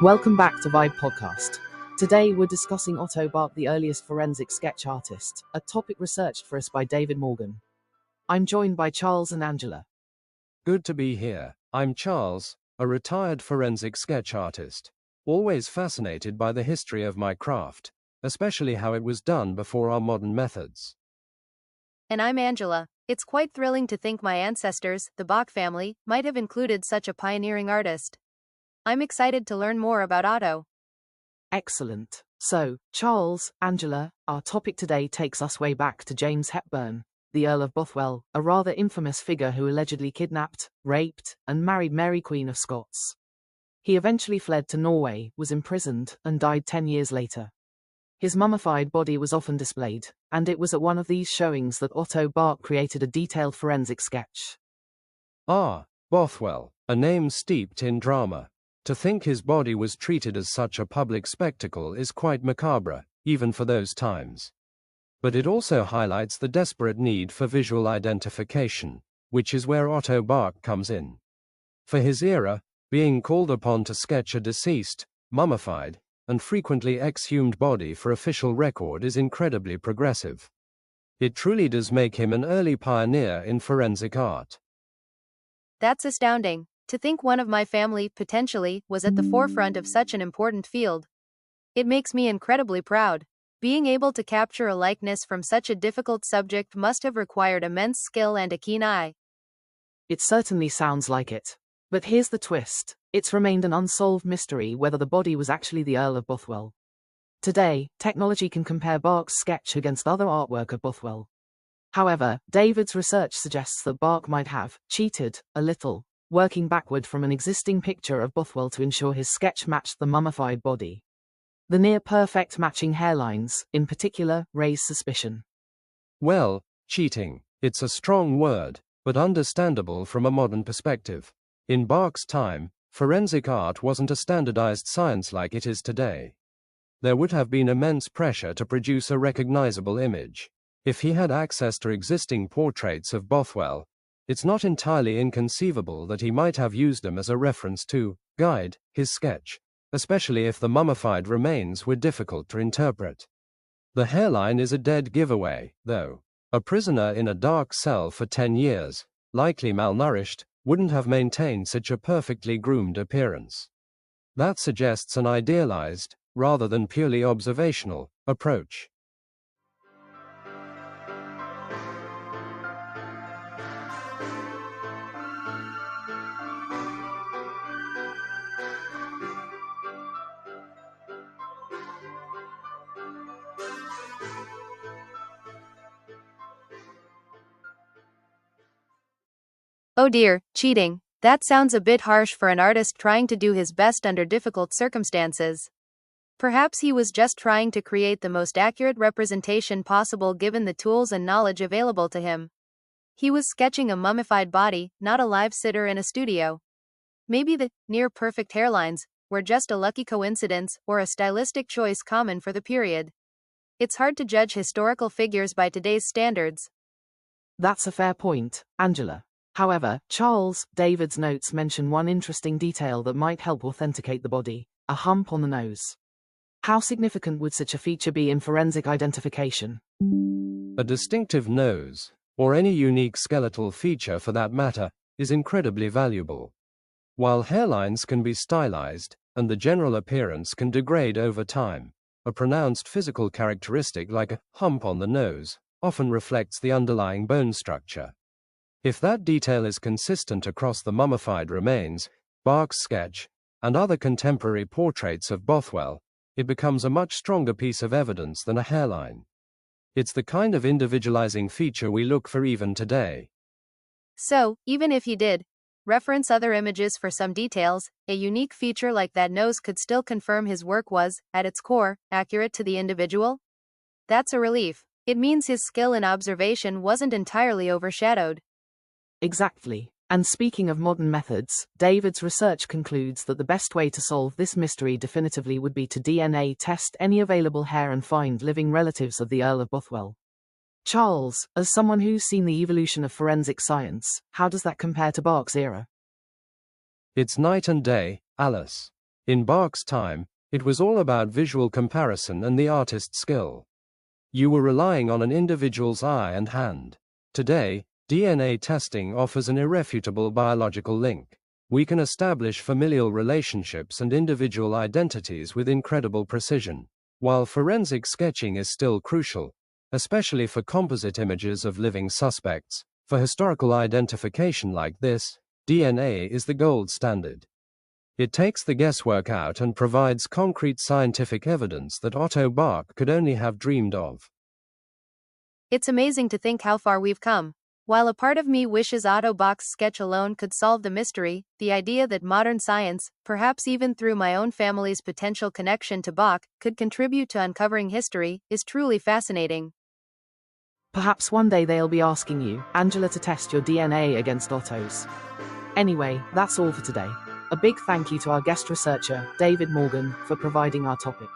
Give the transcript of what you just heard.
Welcome back to Vibe Podcast. Today we're discussing Otto Bach, the earliest forensic sketch artist, a topic researched for us by David Morgan. I'm joined by Charles and Angela. Good to be here. I'm Charles, a retired forensic sketch artist, always fascinated by the history of my craft, especially how it was done before our modern methods. And I'm Angela. It's quite thrilling to think my ancestors, the Bach family, might have included such a pioneering artist. I'm excited to learn more about Otto. Excellent. So, Charles, Angela, our topic today takes us way back to James Hepburn, the Earl of Bothwell, a rather infamous figure who allegedly kidnapped, raped, and married Mary Queen of Scots. He eventually fled to Norway, was imprisoned, and died 10 years later. His mummified body was often displayed, and it was at one of these showings that Otto Bach created a detailed forensic sketch. Bothwell, a name steeped in drama. To think his body was treated as such a public spectacle is quite macabre, even for those times. But it also highlights the desperate need for visual identification, which is where Otto Bach comes in. For his era, being called upon to sketch a deceased, mummified, and frequently exhumed body for official record is incredibly progressive. It truly does make him an early pioneer in forensic art. That's astounding. To think one of my family, potentially, was at the forefront of such an important field. It makes me incredibly proud. Being able to capture a likeness from such a difficult subject must have required immense skill and a keen eye. It certainly sounds like it. But here's the twist. It's remained an unsolved mystery whether the body was actually the Earl of Bothwell. Today, technology can compare Bach's sketch against other artwork of Bothwell. However, David's research suggests that Bach might have cheated a little, working backward from an existing picture of Bothwell to ensure his sketch matched the mummified body. The near-perfect matching hairlines, in particular, raise suspicion. Well, cheating, it's a strong word, but understandable from a modern perspective. In Bach's time, forensic art wasn't a standardized science like it is today. There would have been immense pressure to produce a recognizable image. If he had access to existing portraits of Bothwell, it's not entirely inconceivable that he might have used them as a reference to guide his sketch, especially if the mummified remains were difficult to interpret. The hairline is a dead giveaway, though. A prisoner in a dark cell for 10 years, likely malnourished, wouldn't have maintained such a perfectly groomed appearance. That suggests an idealized, rather than purely observational, approach. Oh dear, cheating. That sounds a bit harsh for an artist trying to do his best under difficult circumstances. Perhaps he was just trying to create the most accurate representation possible given the tools and knowledge available to him. He was sketching a mummified body, not a live sitter in a studio. Maybe the near-perfect hairlines were just a lucky coincidence or a stylistic choice common for the period. It's hard to judge historical figures by today's standards. That's a fair point, Angela. However, Charles, David's notes mention one interesting detail that might help authenticate the body: a hump on the nose. How significant would such a feature be in forensic identification? A distinctive nose, or any unique skeletal feature for that matter, is incredibly valuable. While hairlines can be stylized, and the general appearance can degrade over time, a pronounced physical characteristic like a hump on the nose often reflects the underlying bone structure. If that detail is consistent across the mummified remains, Bach's sketch, and other contemporary portraits of Bothwell, it becomes a much stronger piece of evidence than a hairline. It's the kind of individualizing feature we look for even today. So, even if he did reference other images for some details, a unique feature like that nose could still confirm his work was, at its core, accurate to the individual? That's a relief. It means his skill in observation wasn't entirely overshadowed. Exactly. And speaking of modern methods, David's research concludes that the best way to solve this mystery definitively would be to DNA test any available hair and find living relatives of the Earl of Bothwell. Charles, as someone who's seen the evolution of forensic science, how does that compare to Bach's era? It's night and day, Alice. In Bach's time, it was all about visual comparison and the artist's skill. You were relying on an individual's eye and hand. Today, DNA testing offers an irrefutable biological link. We can establish familial relationships and individual identities with incredible precision. While forensic sketching is still crucial, especially for composite images of living suspects, for historical identification like this, DNA is the gold standard. It takes the guesswork out and provides concrete scientific evidence that Otto Bach could only have dreamed of. It's amazing to think how far we've come. While a part of me wishes Otto Bach's sketch alone could solve the mystery, the idea that modern science, perhaps even through my own family's potential connection to Bach, could contribute to uncovering history, is truly fascinating. Perhaps one day they'll be asking you, Angela, to test your DNA against Otto's. Anyway, that's all for today. A big thank you to our guest researcher, David Morgan, for providing our topic.